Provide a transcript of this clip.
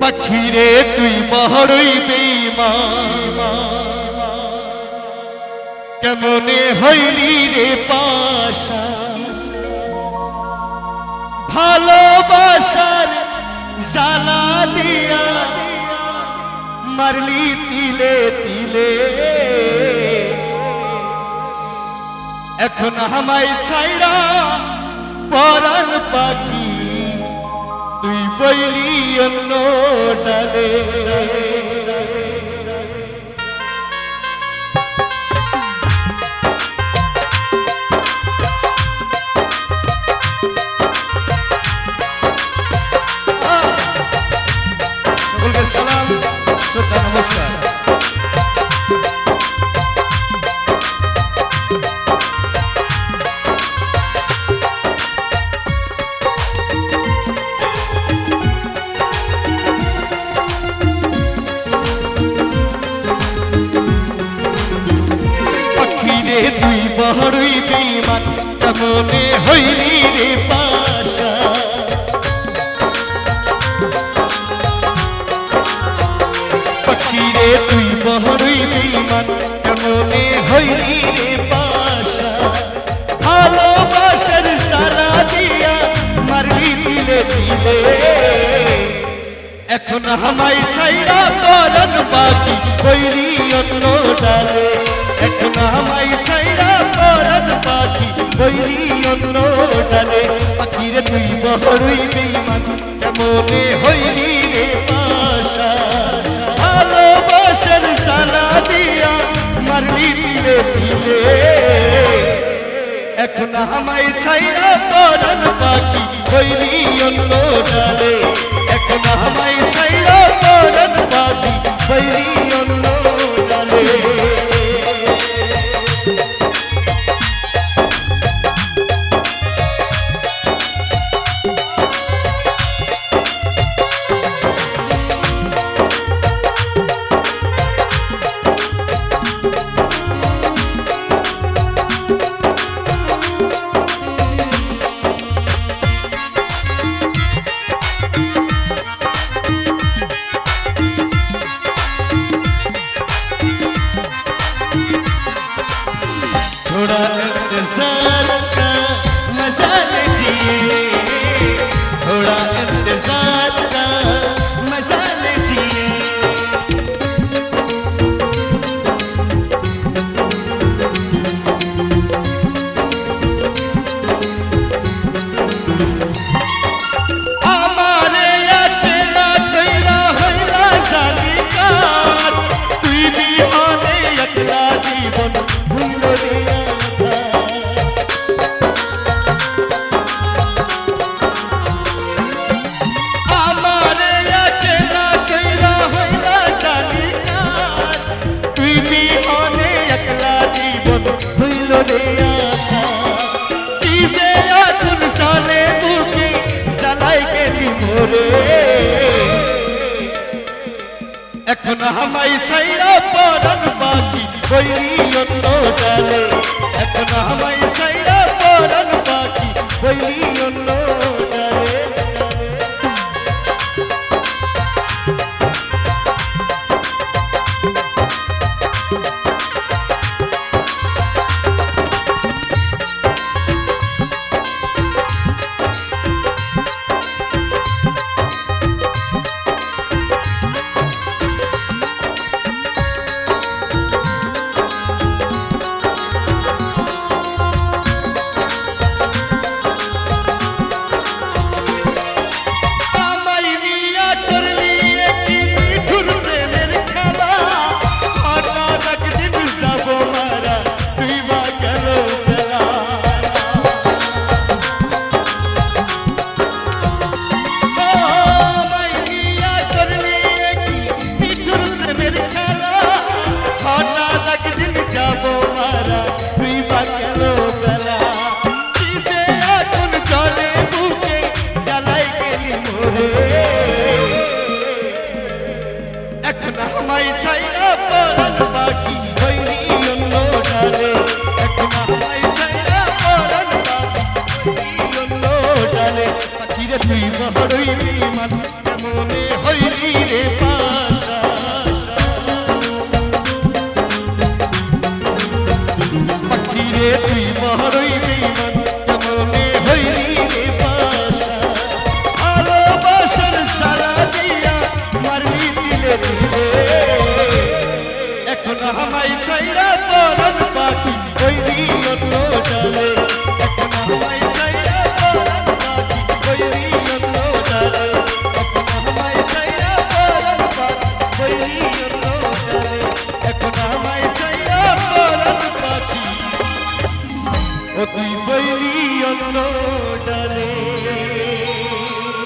পাখিরে তুই বড়ই বেঈমান, কেমনে হইলি রে পাশা, ভালোবাসার জ্বালা দিয়া মারলি তিলে তিলে। এখন আমায় ছাইরা পরাণ পাখি তুই বইলি অন্য ডালে। সকলকে সালাম, শ্রদ্ধা, নমস্কার। পাখিরে তুই বড়ই বেঈমান, কেমনে হইলি রে পাশা, পাখিরে তুই বড়ই বেঈমান, কেমনে হইলি রে পাশা, ভালোবাসার সারা দিয়া মারলি দিলে দিলে। এখন আমায় ছাইরা পরাণ পাখি বইলি অন্য ডালে। এখন আমায় ছাইরা পরাণ পাখি বইলি অন্য ডালে। পাখিরে তুই বড়ই বেঈমান, কেমনে হইলি রে পাশা, ভালোবাসার সালা দিয়া মারলি দিলে দিলে। এখন আমায় ছাইরা পরাণ পাখি বইলি অন্য ডালে। এখন আমায় ছাইরা পরাণ পাখি বইলি অন্য ডালে। थोड़ा इंतजार का मजा लीजिए, थोड़ा इंतजार का मजा लीजिए। हमारे अकेला कैला हैला सालिकार, तुई भी होने अकेला जीवन भूलो दिया। हमारे अकेला कैला हैला सालिकार, तुई भी होने अकेला जीवन भूलो दिया। किसे आतुन साले बुके জ্বালাই গেলি মোরে। এখন আমায় ছাইরা পরাণ পাখি বইলি অন্য ডালে। এখন আমায় ছাইরা পরাণ পাখি বইলি অন্য ডালে। এখন আমায় ছাইরা পরাণ পাখি বইলি অন্য ডালে। এখন আমায় ছাইরা পরাণ পাখি বইলি অন্য ডালে। পাখিরে তুই বড়ই বেঈমান, কেমনে হইলি পরাণ পাখি বৈরি অন্য ডালে এখন আমায় ছাইরা পরাণ পাখি বৈরি অন্য ডালে এখন আমায় ছাইরা পরাণ পাখি বৈরি